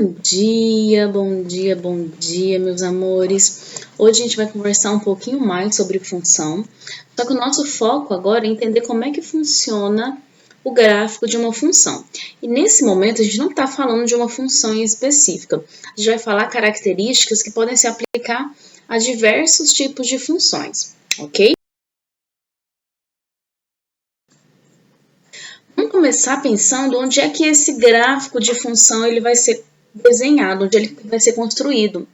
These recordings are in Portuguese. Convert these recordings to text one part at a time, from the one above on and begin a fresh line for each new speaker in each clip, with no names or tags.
Bom dia, meus amores. Hoje a gente vai conversar um pouquinho mais sobre função, só que o nosso foco agora é entender como é que funciona o gráfico de uma função. E nesse momento a gente não está falando de uma função em específica, a gente vai falar características que podem se aplicar a diversos tipos de funções, ok? Vamos começar pensando onde é que esse gráfico de função ele vai ser desenhado, onde ele vai ser construído.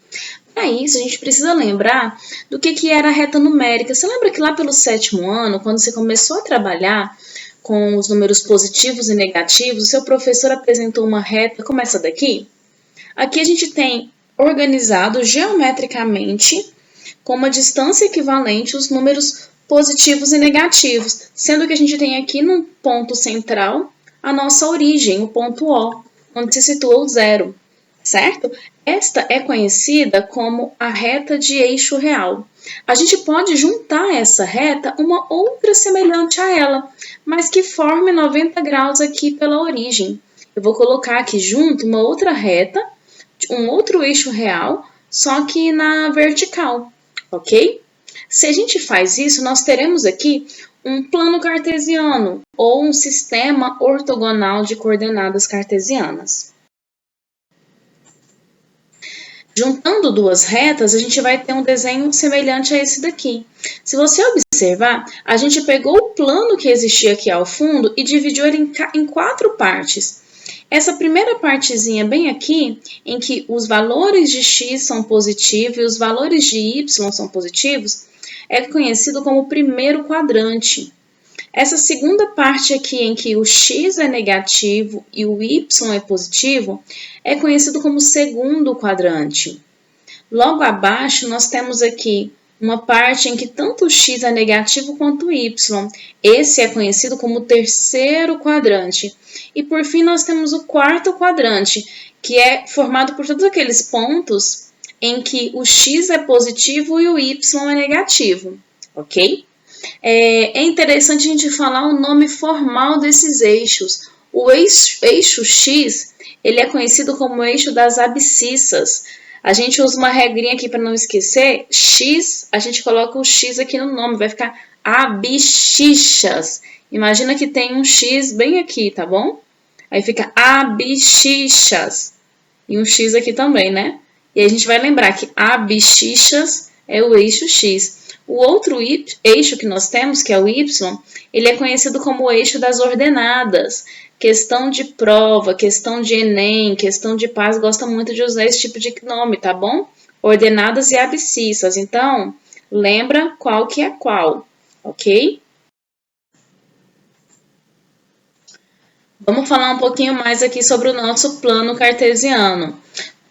Para isso, a gente precisa lembrar do que era a reta numérica. Você lembra que lá pelo 7º ano, quando você começou a trabalhar com os números positivos e negativos, o seu professor apresentou uma reta como essa daqui? Aqui a gente tem organizado geometricamente com uma distância equivalente os números positivos e negativos, sendo que a gente tem aqui no ponto central a nossa origem, o ponto O, onde se situa o zero, certo? Esta é conhecida como a reta de eixo real. A gente pode juntar essa reta uma outra semelhante a ela, mas que forme 90 graus aqui pela origem. Eu vou colocar aqui junto uma outra reta, um outro eixo real, só que na vertical, ok? Se a gente faz isso, nós teremos aqui um plano cartesiano ou um sistema ortogonal de coordenadas cartesianas. Juntando duas retas, a gente vai ter um desenho semelhante a esse daqui. Se você observar, a gente pegou o plano que existia aqui ao fundo e dividiu ele em 4 partes. Essa primeira partezinha bem aqui, em que os valores de x são positivos e os valores de y são positivos, é conhecido como o primeiro quadrante. Essa segunda parte aqui, em que o x é negativo e o y é positivo, é conhecido como o segundo quadrante. Logo abaixo, nós temos aqui uma parte em que tanto o x é negativo quanto o y. Esse é conhecido como o terceiro quadrante. E por fim, nós temos o quarto quadrante, que é formado por todos aqueles pontos em que o x é positivo e o y é negativo, ok? É interessante a gente falar o nome formal desses eixos. O eixo x, ele é conhecido como o eixo das abscissas. A gente usa uma regrinha aqui para não esquecer. X, a gente coloca o x aqui no nome, vai ficar abscissas. Imagina que tem um x bem aqui, tá bom? Aí fica abscissas. E um x aqui também, né? E aí a gente vai lembrar que abscissas é o eixo x. O outro eixo que nós temos, que é o y, ele é conhecido como o eixo das ordenadas. Questão de prova, questão de Enem, questão de paz, gosta muito de usar esse tipo de nome, tá bom? Ordenadas e abscissas. Então, lembra qual que é qual, ok? Vamos falar um pouquinho mais aqui sobre o nosso plano cartesiano.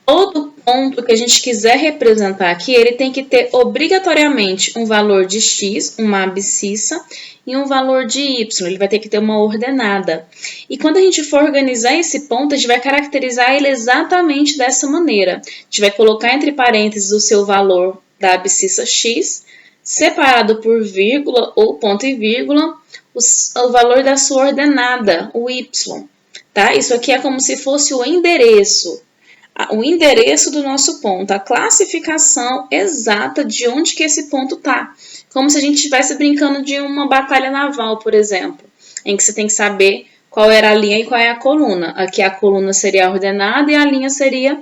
Todo ponto que a gente quiser representar aqui, ele tem que ter obrigatoriamente um valor de x, uma abscissa, e um valor de y, ele vai ter que ter uma ordenada. E quando a gente for organizar esse ponto, a gente vai caracterizar ele exatamente dessa maneira. A gente vai colocar entre parênteses o seu valor da abscissa x, separado por vírgula ou ponto e vírgula, o valor da sua ordenada, o y. Tá? Isso aqui é como se fosse o endereço do nosso ponto, a classificação exata de onde que esse ponto está. Como se a gente estivesse brincando de uma batalha naval, por exemplo, em que você tem que saber qual era a linha e qual é a coluna. Aqui a coluna seria a ordenada e a linha seria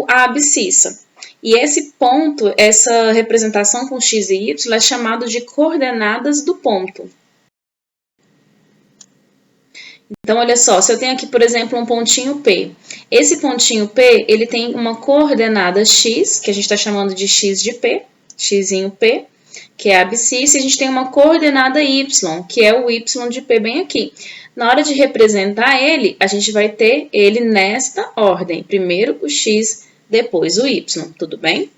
a abscissa. E esse ponto, essa representação com x e y é chamado de coordenadas do ponto. Então, olha só, se eu tenho aqui, por exemplo, um pontinho P. Esse pontinho P, ele tem uma coordenada x, que a gente está chamando de x de P, xzinho P, que é a abscissa, e a gente tem uma coordenada y, que é o y de P bem aqui. Na hora de representar ele, a gente vai ter ele nesta ordem. Primeiro o x, depois o y, tudo bem?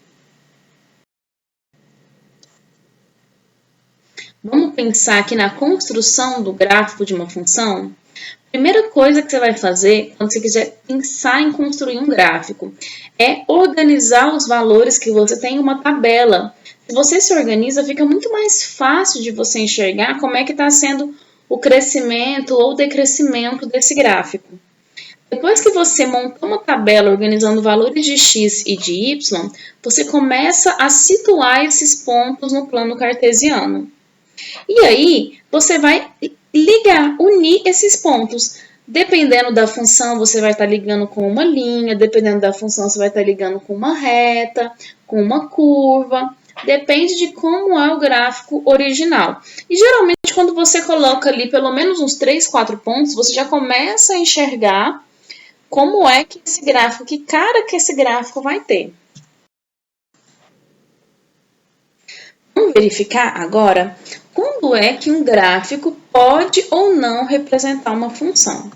Vamos pensar aqui na construção do gráfico de uma função? Primeira coisa que você vai fazer quando você quiser pensar em construir um gráfico é organizar os valores que você tem em uma tabela. Se você se organiza, fica muito mais fácil de você enxergar como é que está sendo o crescimento ou decrescimento desse gráfico. Depois que você montou uma tabela organizando valores de x e de y, você começa a situar esses pontos no plano cartesiano. E aí, você vai ligar, unir esses pontos. Dependendo da função, você vai estar ligando com uma linha, dependendo da função, você vai estar ligando com uma reta, com uma curva. Depende de como é o gráfico original. E geralmente, quando você coloca ali pelo menos uns 3, 4 pontos, você já começa a enxergar como é que esse gráfico, que cara que esse gráfico vai ter. Vamos verificar agora quando é que um gráfico pode ou não representar uma função.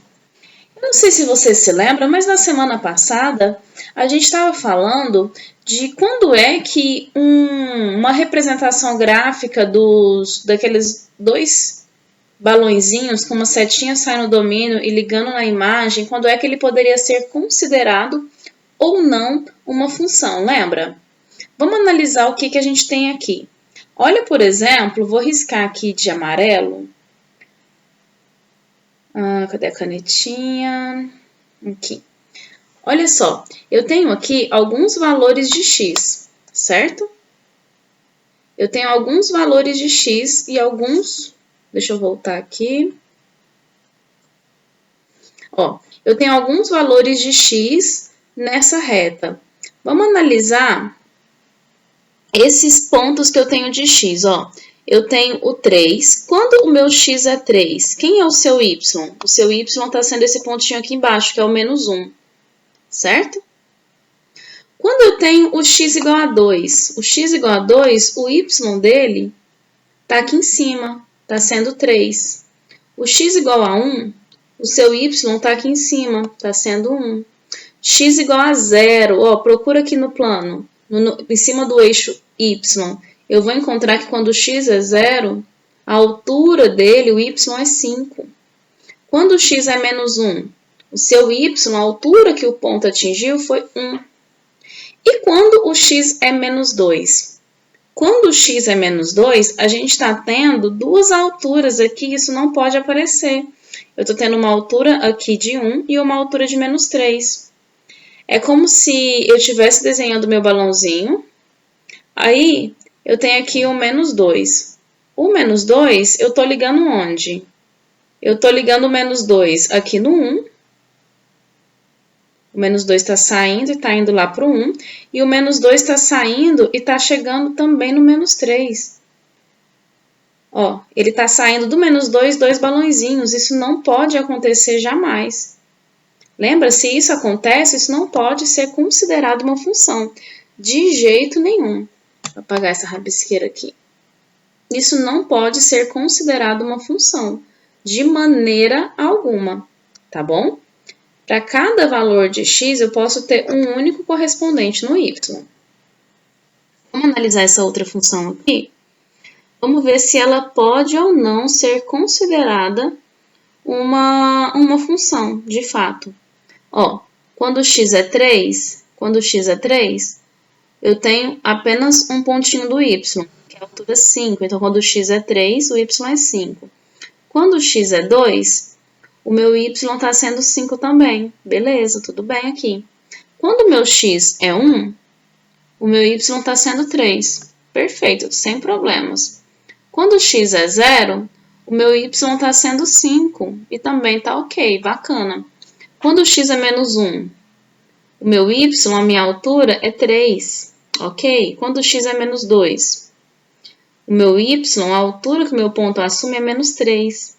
Eu não sei se você se lembra, mas na semana passada a gente estava falando de quando é que uma representação gráfica daqueles dois balõezinhos com uma setinha saindo do domínio e ligando na imagem, quando é que ele poderia ser considerado ou não uma função, lembra? Vamos analisar o que a gente tem aqui. Olha, por exemplo, vou riscar aqui de amarelo. Cadê a canetinha? Aqui. Olha só, eu tenho aqui alguns valores de x, certo? Eu tenho alguns valores de x e alguns... Deixa eu voltar aqui. Ó, eu tenho alguns valores de x nessa reta. Vamos analisar esses pontos que eu tenho de x, ó. Eu tenho o 3. Quando o meu x é 3, quem é o seu y? O seu y está sendo esse pontinho aqui embaixo, que é o menos 1, certo? Quando eu tenho o x igual a 2, o x igual a 2, o y dele está aqui em cima, está sendo 3. O x igual a 1, o seu y está aqui em cima, está sendo 1. X igual a 0, ó, procura aqui no plano, em cima do eixo y. Eu vou encontrar que quando o x é 0, a altura dele, o y, é 5. Quando o x é menos 1, o seu y, a altura que o ponto atingiu, foi 1. E quando o x é menos 2? Quando o x é menos 2, a gente está tendo duas alturas aqui, isso não pode aparecer. Eu estou tendo uma altura aqui de 1 e uma altura de menos 3. É como se eu estivesse desenhando meu balãozinho, aí eu tenho aqui o menos 2. O menos 2, eu estou ligando onde? Eu estou ligando o menos 2 aqui no 1. O menos 2 está saindo e está indo lá para o 1. E o menos 2 está saindo e está chegando também no menos 3. Ó, ele está saindo do menos 2, dois balãozinhos. Isso não pode acontecer jamais. Lembra? Se isso acontece, isso não pode ser considerado uma função. De jeito nenhum. Vou apagar essa rabisqueira aqui. Isso não pode ser considerado uma função. De maneira alguma. Tá bom? Para cada valor de x, eu posso ter um único correspondente no y. Vamos analisar essa outra função aqui? Vamos ver se ela pode ou não ser considerada uma função, de fato. Ó, quando x é 3, eu tenho apenas um pontinho do y, que é a altura 5. Então, quando x é 3, o y é 5. Quando x é 2, o meu y está sendo 5 também. Beleza, tudo bem aqui. Quando o meu x é 1, o meu y está sendo 3. Perfeito, sem problemas. Quando o x é 0, o meu y está sendo 5. E também está ok, bacana. Quando o x é menos 1, o meu y, a minha altura, é 3. Ok? Quando o x é menos 2, o meu y, a altura que o meu ponto assume, é menos 3.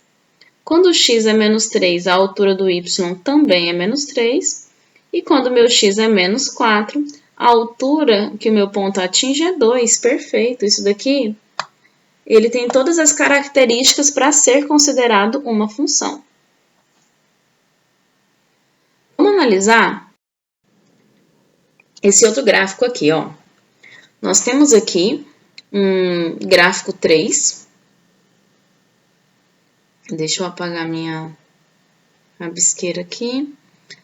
Quando o x é menos 3, a altura do y também é menos 3. E quando o meu x é menos 4, a altura que o meu ponto atinge é 2. Perfeito. Isso daqui, ele tem todas as características para ser considerado uma função. Vamos analisar esse outro gráfico aqui, ó. Nós temos aqui um gráfico 3. Deixa eu apagar minha rabisqueira aqui.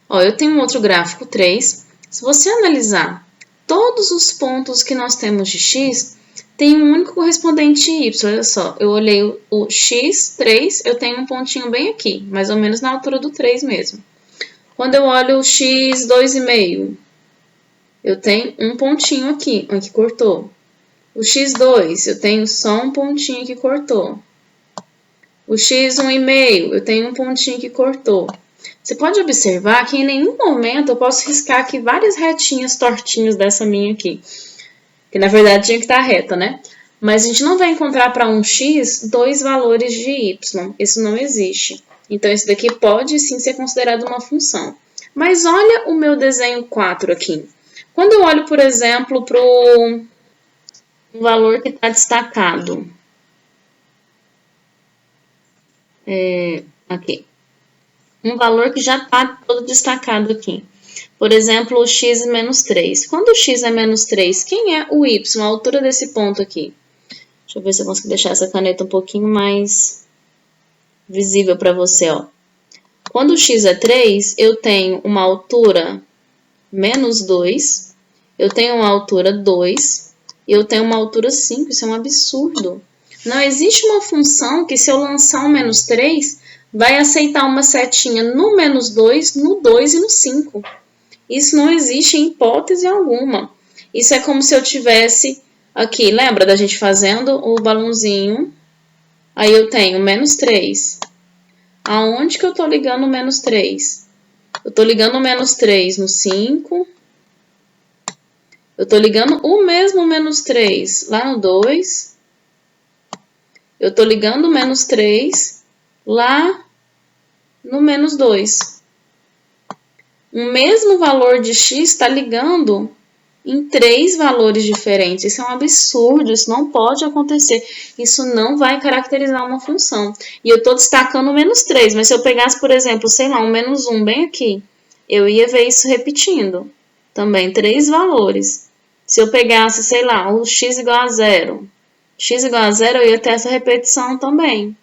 Ó, eu tenho um outro gráfico 3. Se você analisar todos os pontos que nós temos de x, tem um único correspondente de y. Olha só, eu olhei o x3, eu tenho um pontinho bem aqui, mais ou menos na altura do 3 mesmo. Quando eu olho o x 2,5, eu tenho um pontinho aqui, que cortou. O x2, eu tenho só um pontinho que cortou. O x 1,5, eu tenho um pontinho que cortou. Você pode observar que em nenhum momento eu posso riscar aqui várias retinhas tortinhas dessa minha aqui. Que na verdade tinha que estar reta, né? Mas a gente não vai encontrar para um x dois valores de y. Isso não existe. Então, isso daqui pode sim ser considerado uma função. Mas olha o meu desenho 4 aqui. Quando eu olho, por exemplo, para o valor que está destacado. Aqui. Um valor que já está todo destacado aqui. Por exemplo, o x menos 3. Quando o x é menos 3, quem é o y, a altura desse ponto aqui? Deixa eu ver se eu consigo deixar essa caneta um pouquinho mais visível para você, ó. Quando o x é 3, eu tenho uma altura menos 2, eu tenho uma altura 2 e eu tenho uma altura 5. Isso é um absurdo. Não existe uma função que, se eu lançar um menos 3, vai aceitar uma setinha no menos 2, no 2 e no 5. Isso não existe em hipótese alguma. Isso é como se eu tivesse aqui, lembra da gente fazendo o balãozinho? Aí eu tenho menos 3. Aonde que eu tô ligando o menos 3? Eu tô ligando o menos 3 no 5. Eu tô ligando o mesmo menos 3 lá no 2. Eu tô ligando o menos 3 lá no menos 2. O mesmo valor de x está ligando em 3 valores diferentes. Isso é um absurdo, isso não pode acontecer. Isso não vai caracterizar uma função. E eu estou destacando o menos 3, mas se eu pegasse, por exemplo, sei lá, um menos 1 bem aqui, eu ia ver isso repetindo. Também 3 valores. Se eu pegasse, sei lá, o x igual a 0, x igual a 0, eu ia ter essa repetição também.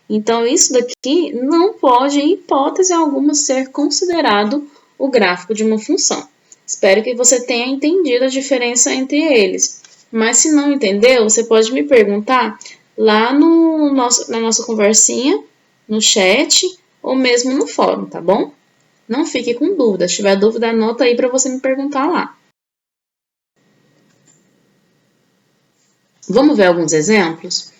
Então, isso daqui não pode, em hipótese alguma, ser considerado o gráfico de uma função. Espero que você tenha entendido a diferença entre eles. Mas se não entendeu, você pode me perguntar lá na nossa conversinha, no chat ou mesmo no fórum, tá bom? Não fique com dúvida. Se tiver dúvida, anota aí para você me perguntar lá. Vamos ver alguns exemplos?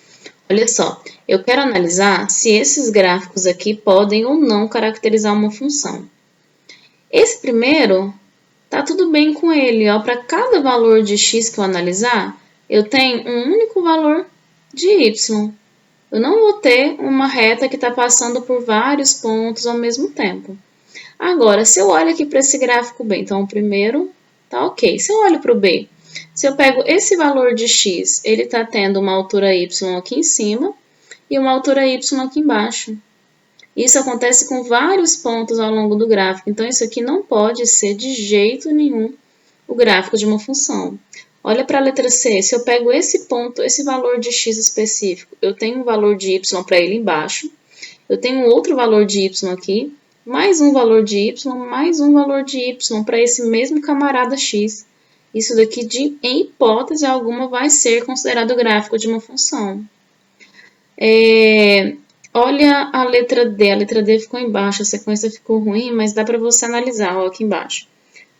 Olha só, eu quero analisar se esses gráficos aqui podem ou não caracterizar uma função. Esse primeiro, tá tudo bem com ele, ó. Para cada valor de x que eu analisar, eu tenho um único valor de y. Eu não vou ter uma reta que está passando por vários pontos ao mesmo tempo. Agora, se eu olho aqui para esse gráfico B, então o primeiro tá ok. Se eu olho para o B, se eu pego esse valor de x, ele está tendo uma altura y aqui em cima e uma altura y aqui embaixo. Isso acontece com vários pontos ao longo do gráfico, então isso aqui não pode ser de jeito nenhum o gráfico de uma função. Olha para a letra C, se eu pego esse ponto, esse valor de x específico, eu tenho um valor de y para ele embaixo, eu tenho outro valor de y aqui, mais um valor de y, mais um valor de y para esse mesmo camarada x. Isso daqui, em hipótese alguma, vai ser considerado o gráfico de uma função. Olha a letra D ficou embaixo, a sequência ficou ruim, mas dá para você analisar, ó, aqui embaixo.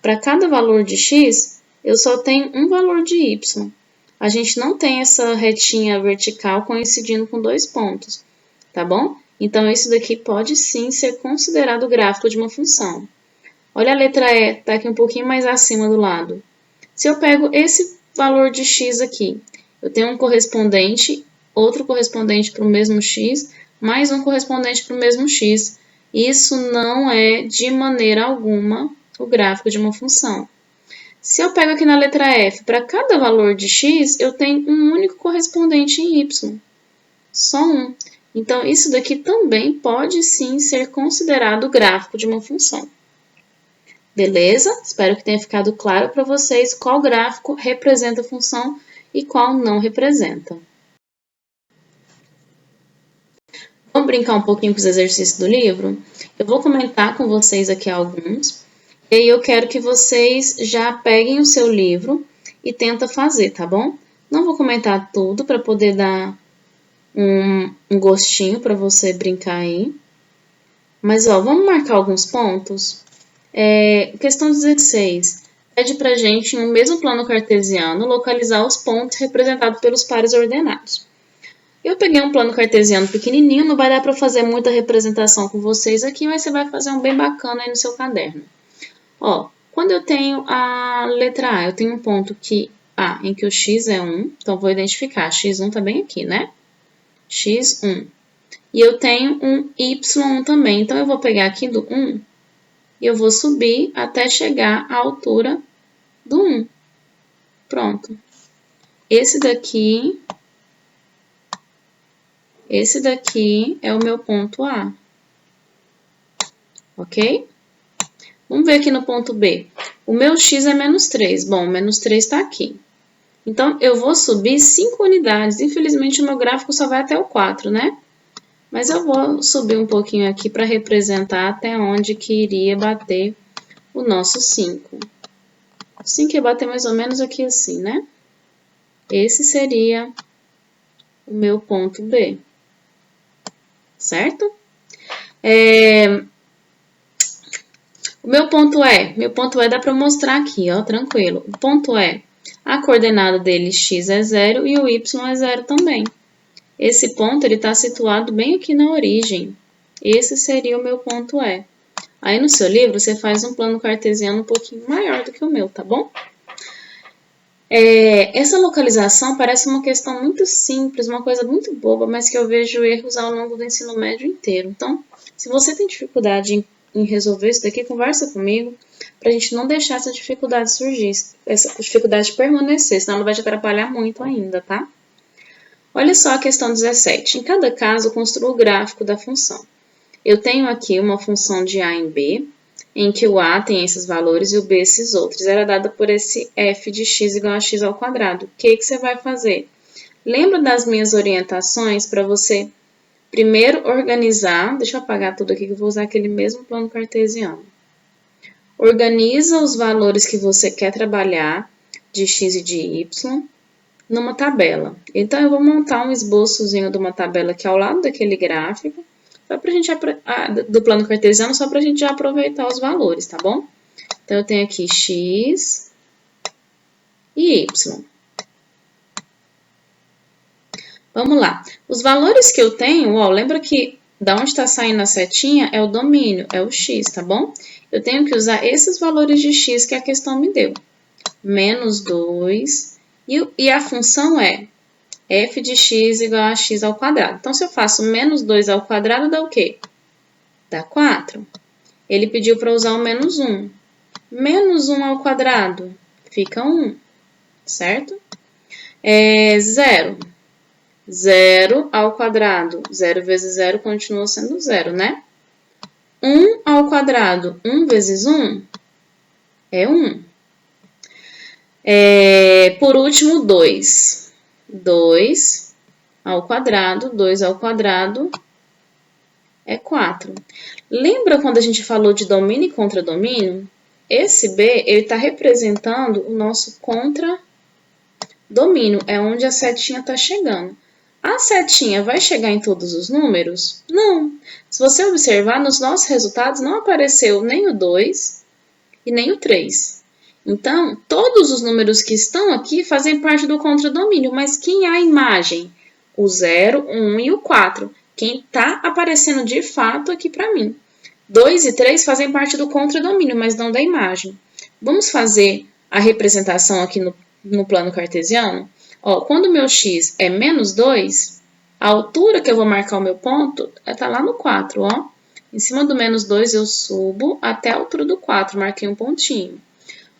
Para cada valor de x, eu só tenho um valor de y. A gente não tem essa retinha vertical coincidindo com 2 pontos, tá bom? Então, isso daqui pode sim ser considerado o gráfico de uma função. Olha a letra E, tá aqui um pouquinho mais acima do lado. Se eu pego esse valor de x aqui, eu tenho um correspondente, outro correspondente para o mesmo x, mais um correspondente para o mesmo x. Isso não é, de maneira alguma, o gráfico de uma função. Se eu pego aqui na letra F, para cada valor de x, eu tenho um único correspondente em y. Só um. Então, isso daqui também pode sim ser considerado o gráfico de uma função. Beleza? Espero que tenha ficado claro para vocês qual gráfico representa a função e qual não representa. Vamos brincar um pouquinho com os exercícios do livro? Eu vou comentar com vocês aqui alguns. E aí eu quero que vocês já peguem o seu livro e tentem fazer, tá bom? Não vou comentar tudo para poder dar um gostinho para você brincar aí. Mas, ó, vamos marcar alguns pontos? Questão 16. Pede pra gente, em um mesmo plano cartesiano, localizar os pontos representados pelos pares ordenados. Eu peguei um plano cartesiano pequenininho, não vai dar para fazer muita representação com vocês aqui, mas você vai fazer um bem bacana aí no seu caderno. Ó, quando eu tenho a letra A, eu tenho um ponto em que o x é 1, então vou identificar, x1 tá bem aqui, né? x1. E eu tenho um y1 também, então eu vou pegar aqui do 1 e eu vou subir até chegar à altura do 1. Pronto. Esse daqui é o meu ponto A. Ok? Vamos ver aqui no ponto B. O meu x é menos 3. Bom, menos 3 está aqui. Então, eu vou subir 5 unidades. Infelizmente, o meu gráfico só vai até o 4, né? Mas eu vou subir um pouquinho aqui para representar até onde que iria bater o nosso 5. O 5 ia bater mais ou menos aqui assim, né? Esse seria o meu ponto B. Certo? O meu ponto E dá para mostrar aqui, ó, tranquilo. O ponto E, a coordenada dele x é 0 e o y é 0 também. Esse ponto ele está situado bem aqui na origem. Esse seria o meu ponto E. Aí no seu livro você faz um plano cartesiano um pouquinho maior do que o meu, tá bom? Essa localização parece uma questão muito simples, uma coisa muito boba, mas que eu vejo erros ao longo do ensino médio inteiro. Então, se você tem dificuldade em resolver isso daqui, conversa comigo, para a gente não deixar essa dificuldade surgir, essa dificuldade permanecer, senão ela vai te atrapalhar muito ainda, tá? Olha só a questão 17. Em cada caso, construa o gráfico da função. Eu tenho aqui uma função de A em B, em que o A tem esses valores e o B esses outros. Era dada por esse f de x igual a x ao quadrado. O que você vai fazer? Lembra das minhas orientações para você primeiro organizar. Deixa eu apagar tudo aqui que eu vou usar aquele mesmo plano cartesiano. Organiza os valores que você quer trabalhar de x e de y numa tabela. Então, eu vou montar um esboçozinho de uma tabela aqui ao lado daquele gráfico, só pra gente, do plano cartesiano, só para a gente já aproveitar os valores, tá bom? Então, eu tenho aqui x e y. Vamos lá. Os valores que eu tenho, ó, lembra que da onde está saindo a setinha é o domínio, é o x, tá bom? Eu tenho que usar esses valores de x que a questão me deu. Menos 2, e a função é f de x igual a x ao quadrado. Então, se eu faço menos 2 ao quadrado, dá o quê? Dá 4. Ele pediu para usar o menos 1. Menos 1 ao quadrado fica 1, certo? 0. 0 ao quadrado. 0 vezes 0 continua sendo 0, né? 1 ao quadrado. 1 vezes 1 é 1. Por último, 2. 2 ao quadrado, 2 ao quadrado é 4. Lembra quando a gente falou de domínio e contradomínio? Esse B, ele está representando o nosso contradomínio, é onde a setinha está chegando. A setinha vai chegar em todos os números? Não. Se você observar, nos nossos resultados não apareceu nem o 2 e nem o 3. Então, todos os números que estão aqui fazem parte do contradomínio, mas quem é a imagem? O 0, 1 e o 4. Quem está aparecendo de fato aqui para mim. 2 e 3 fazem parte do contradomínio, mas não da imagem. Vamos fazer a representação aqui no plano cartesiano? Ó, quando o meu x é menos 2, a altura que eu vou marcar o meu ponto está lá no 4, ó. Em cima do menos 2 eu subo até a altura do 4, marquei um pontinho.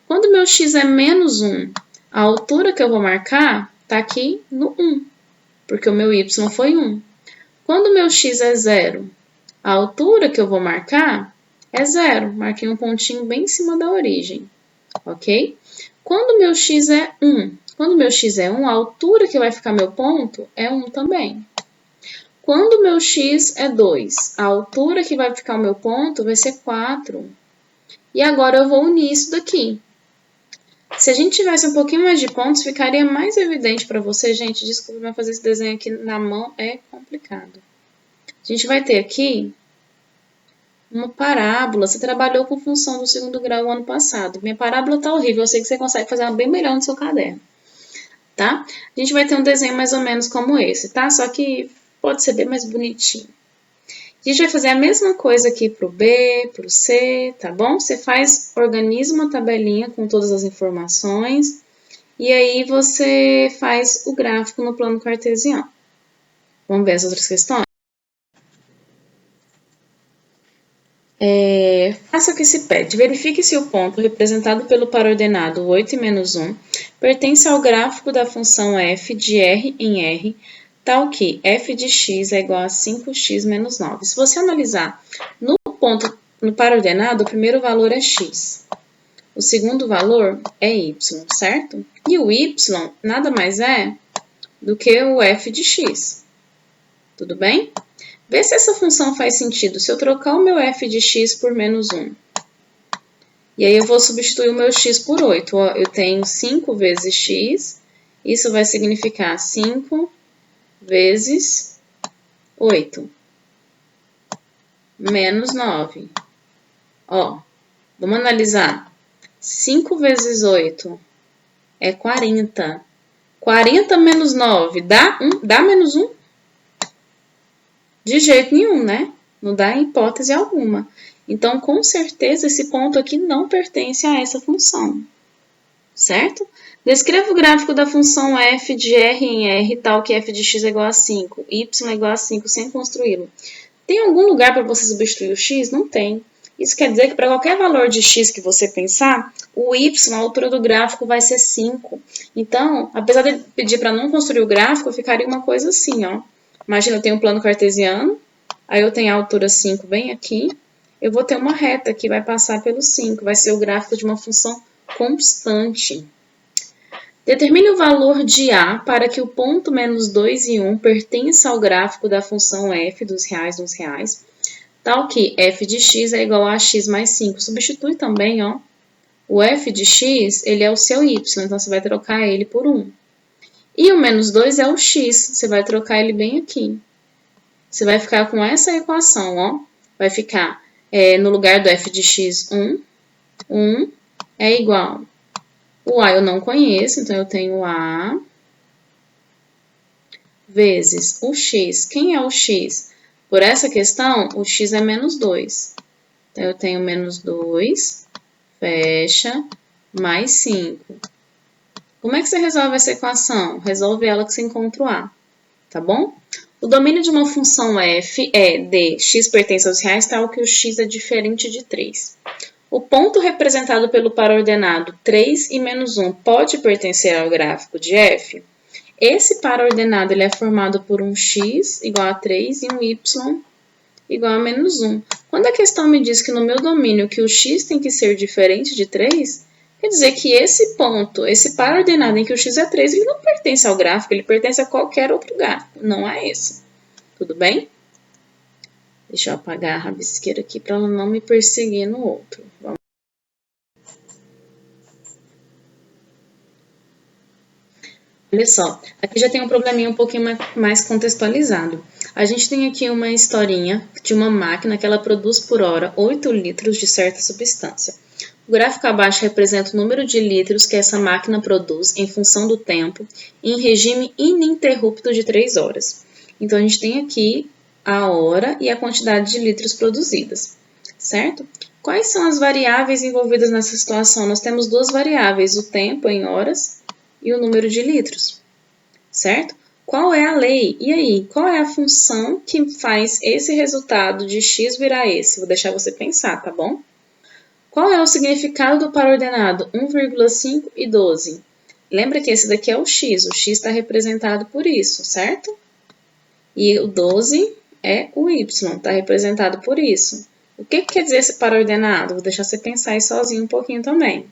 Quando o meu x é menos 1, a altura que eu vou marcar está aqui no 1, porque o meu y foi 1. Quando o meu x é 0, a altura que eu vou marcar é 0. Marquei um pontinho bem em cima da origem, ok? Quando o meu x é 1, a altura que vai ficar meu ponto é 1 também. Quando o meu x é 2, a altura que vai ficar o meu ponto vai ser 4. E agora eu vou unir isso daqui. Se a gente tivesse um pouquinho mais de pontos, ficaria mais evidente para você. Gente, desculpa, mas fazer esse desenho aqui na mão é complicado. A gente vai ter aqui uma parábola. Você trabalhou com função do segundo grau ano passado. Minha parábola tá horrível, eu sei que você consegue fazer uma bem melhor no seu caderno, tá? A gente vai ter um desenho mais ou menos como esse, tá? Só que pode ser bem mais bonitinho. A gente vai fazer a mesma coisa aqui pro B, pro C, tá bom? Você organiza uma tabelinha com todas as informações e aí você faz o gráfico no plano cartesiano. Vamos ver as outras questões? Faça o que se pede. Verifique se o ponto representado pelo par ordenado 8 e menos 1 pertence ao gráfico da função f de r em r, tal que f de x é igual a 5x menos 9. Se você analisar no par ordenado, o primeiro valor é x. O segundo valor é y, certo? E o y nada mais é do que o f de x. Tudo bem? Vê se essa função faz sentido. Se eu trocar o meu f de x por menos 1, e aí eu vou substituir o meu x por 8. Ó, eu tenho 5 vezes x, isso vai significar 5 vezes 8, menos 9. Ó, vamos analisar. 5 vezes 8 é 40. 40 menos 9 dá menos 1? De jeito nenhum, né? Não dá em hipótese alguma. Então, com certeza, esse ponto aqui não pertence a essa função, certo? Descreva o gráfico da função f de r em r, tal que f de x é igual a 5, y é igual a 5, sem construí-lo. Tem algum lugar para você substituir o x? Não tem. Isso quer dizer que para qualquer valor de x que você pensar, o y, a altura do gráfico, vai ser 5. Então, apesar de pedir para não construir o gráfico, ficaria uma coisa assim, ó. Imagina, eu tenho um plano cartesiano, aí eu tenho a altura 5 bem aqui, eu vou ter uma reta que vai passar pelo 5, vai ser o gráfico de uma função constante. Determine o valor de A para que o ponto menos 2 e 1 pertença ao gráfico da função f dos reais nos reais, tal que f de x é igual a x mais 5. Substitui também, ó, o f de x, ele é o seu y, então você vai trocar ele por 1. E o menos 2 é o x, você vai trocar ele bem aqui. Você vai ficar com essa equação, ó. Vai ficar, no lugar do f de x, 1. 1 é igual. O a eu não conheço, então eu tenho a vezes o x. Quem é o x? Por essa questão, o x é menos 2. Então, eu tenho menos 2, fecha, mais 5. Como é que você resolve essa equação? Resolve ela que você encontra o a, tá bom? O domínio de uma função f é de x pertence aos reais, tal que o x é diferente de 3. O ponto representado pelo par ordenado 3 e menos 1 pode pertencer ao gráfico de f? Esse par ordenado ele é formado por um x igual a 3 e um y igual a menos 1. Quando a questão me diz que no meu domínio que o x tem que ser diferente de 3, quer dizer que esse ponto, esse par ordenado em que o x é 3, ele não pertence ao gráfico, ele pertence a qualquer outro gráfico, não a esse. Tudo bem? Deixa eu apagar a rabisqueira aqui para ela não me perseguir no outro. Vamos. Olha só, aqui já tem um probleminha um pouquinho mais contextualizado. A gente tem aqui uma historinha de uma máquina que ela produz por hora 8 litros de certa substância. O gráfico abaixo representa o número de litros que essa máquina produz em função do tempo em regime ininterrupto de 3 horas. Então, a gente tem aqui a hora e a quantidade de litros produzidas, certo? Quais são as variáveis envolvidas nessa situação? Nós temos duas variáveis, o tempo em horas e o número de litros, certo? Qual é a lei? E aí, qual é a função que faz esse resultado de x virar esse? Vou deixar você pensar, tá bom? Qual é o significado do par ordenado 1,5 e 12? Lembra que esse daqui é o x está representado por isso, certo? E o 12 é o y, está representado por isso. O que quer dizer esse par ordenado? Vou deixar você pensar aí sozinho um pouquinho também.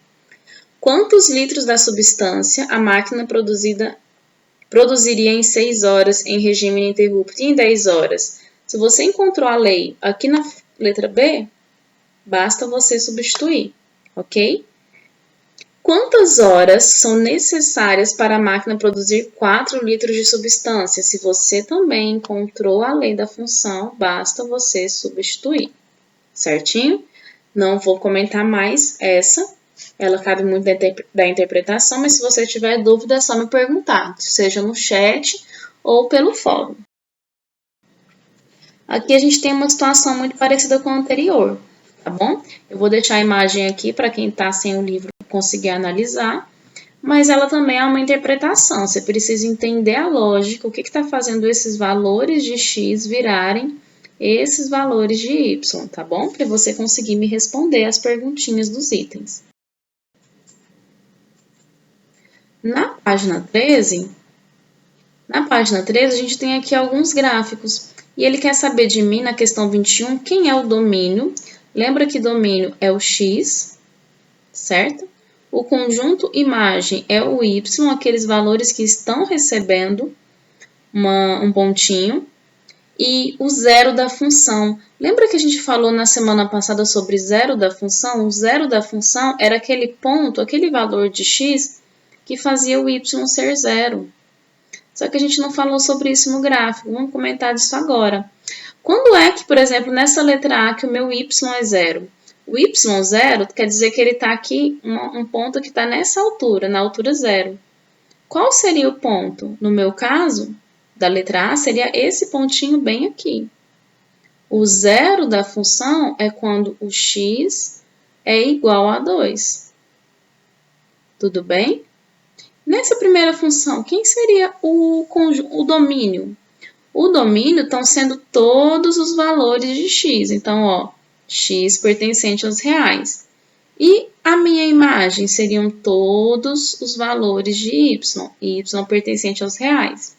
Quantos litros da substância a máquina produziria em 6 horas em regime ininterrupto e em 10 horas? Se você encontrou a lei aqui na letra B, basta você substituir, ok? Quantas horas são necessárias para a máquina produzir 4 litros de substância? Se você também encontrou a lei da função, basta você substituir, certinho? Não vou comentar mais essa, ela cabe muito da interpretação, mas se você tiver dúvida é só me perguntar, seja no chat ou pelo fórum. Aqui a gente tem uma situação muito parecida com a anterior, tá bom? Eu vou deixar a imagem aqui para quem está sem o livro conseguir analisar, mas ela também é uma interpretação, você precisa entender a lógica, o que está fazendo esses valores de x virarem esses valores de y, tá bom? Para você conseguir me responder as perguntinhas dos itens. Na página 13, a gente tem aqui alguns gráficos. E ele quer saber de mim, na questão 21, quem é o domínio. Lembra que domínio é o x, certo? O conjunto imagem é o y, aqueles valores que estão recebendo um pontinho. E o zero da função. Lembra que a gente falou na semana passada sobre zero da função? O zero da função era aquele ponto, aquele valor de x que fazia o y ser zero. Só que a gente não falou sobre isso no gráfico. Vamos comentar disso agora. Quando é que, por exemplo, nessa letra A, que o meu y é zero? O y0 quer dizer que ele está aqui, um ponto que está nessa altura, na altura zero. Qual seria o ponto? No meu caso, da letra A, seria esse pontinho bem aqui. O zero da função é quando o x é igual a 2. Tudo bem? Nessa primeira função, quem seria o domínio? O domínio estão sendo todos os valores de x. Então, ó, x pertencente aos reais. E a minha imagem seriam todos os valores de y pertencente aos reais.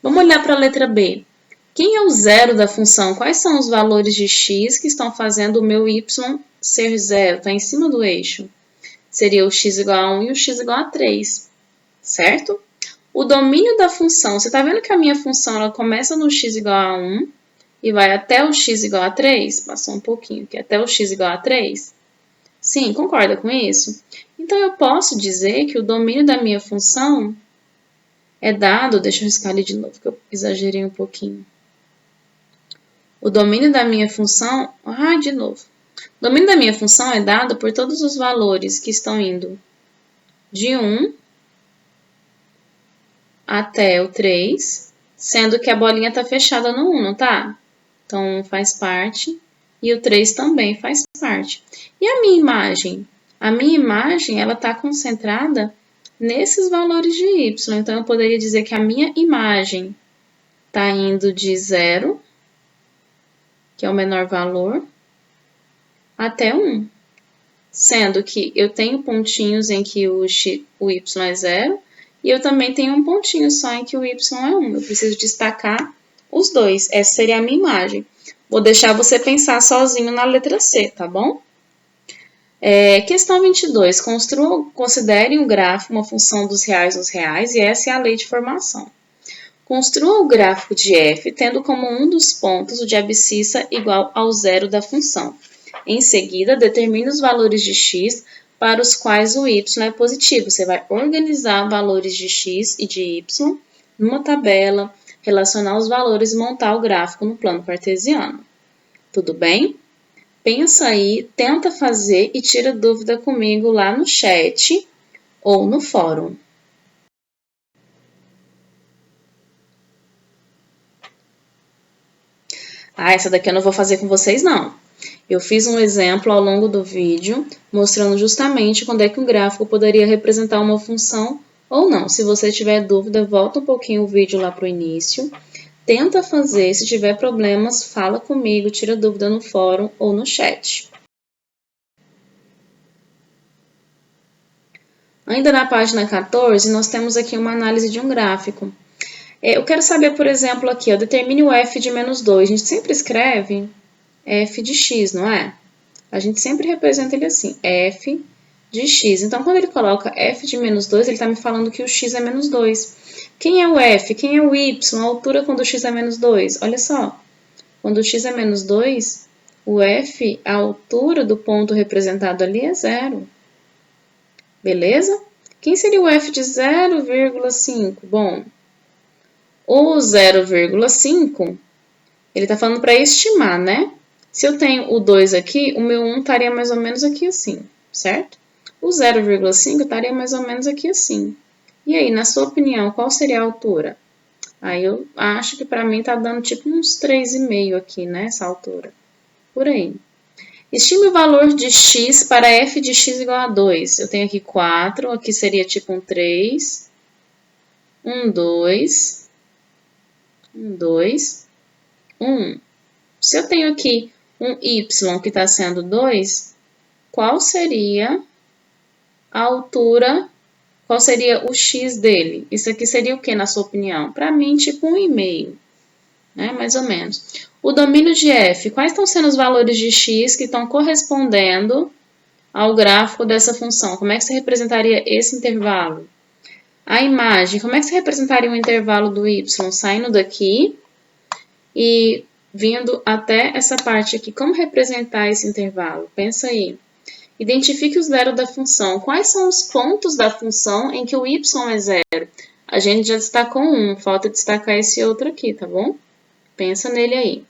Vamos olhar para a letra B. Quem é o zero da função? Quais são os valores de x que estão fazendo o meu y ser zero? Está em cima do eixo. Seria o x igual a 1 e o x igual a 3. Certo? O domínio da função, você está vendo que a minha função ela começa no x igual a 1 e vai até o x igual a 3? Passou um pouquinho aqui, até o x igual a 3? Sim, concorda com isso? Então, eu posso dizer que o domínio da minha função é dado, deixa eu riscar ali de novo, que eu exagerei um pouquinho. O domínio da minha função, de novo. O domínio da minha função é dado por todos os valores que estão indo de 1 até o 3, sendo que a bolinha está fechada no 1, não tá? Então, 1 faz parte e o 3 também faz parte. E a minha imagem? A minha imagem, ela está concentrada nesses valores de y. Então, eu poderia dizer que a minha imagem está indo de 0, que é o menor valor, até 1. Sendo que eu tenho pontinhos em que o y é 0, e eu também tenho um pontinho só em que o y é 1. Eu preciso destacar os dois. Essa seria a minha imagem. Vou deixar você pensar sozinho na letra C, tá bom? Questão 22. Considere um gráfico, uma função dos reais nos reais, e essa é a lei de formação. Construa o gráfico de f, tendo como um dos pontos o de abscissa igual ao zero da função. Em seguida, determine os valores de x para os quais o y é positivo. Você vai organizar valores de x e de y numa tabela, relacionar os valores e montar o gráfico no plano cartesiano. Tudo bem? Pensa aí, tenta fazer e tira dúvida comigo lá no chat ou no fórum. Essa daqui eu não vou fazer com vocês, não. Eu fiz um exemplo ao longo do vídeo, mostrando justamente quando é que um gráfico poderia representar uma função ou não. Se você tiver dúvida, volta um pouquinho o vídeo lá para o início. Tenta fazer, se tiver problemas, fala comigo, tira dúvida no fórum ou no chat. Ainda na página 14, nós temos aqui uma análise de um gráfico. Eu quero saber, por exemplo, aqui, ó, determine o f de menos 2. A gente sempre escreve f de x, não é? A gente sempre representa ele assim, f de x. Então, quando ele coloca f de menos 2, ele está me falando que o x é menos 2. Quem é o f? Quem é o y? A altura quando o x é menos 2? Olha só, quando o x é menos 2, o f, a altura do ponto representado ali é 0. Beleza? Quem seria o f de 0,5? Bom, o 0,5, ele está falando para estimar, né? Se eu tenho o 2 aqui, o meu 1 estaria mais ou menos aqui assim, certo? O 0,5 estaria mais ou menos aqui assim. E aí, na sua opinião, qual seria a altura? Aí eu acho que para mim tá dando tipo uns 3,5 aqui, né, essa altura. Por aí. Estime o valor de x para f de x igual a 2. Eu tenho aqui 4, aqui seria tipo um 3, um 2, um 2, 1. Se eu tenho aqui um y que está sendo 2, qual seria a altura, qual seria o x dele? Isso aqui seria o que, na sua opinião? Para mim, tipo 1,5, né? Mais ou menos. O domínio de f, quais estão sendo os valores de x que estão correspondendo ao gráfico dessa função? Como é que você representaria esse intervalo? A imagem, como é que você representaria o intervalo do y? Saindo daqui e vindo até essa parte aqui. Como representar esse intervalo? Pensa aí. Identifique o zero da função. Quais são os pontos da função em que o y é zero? A gente já destacou um, falta destacar esse outro aqui, tá bom? Pensa nele aí.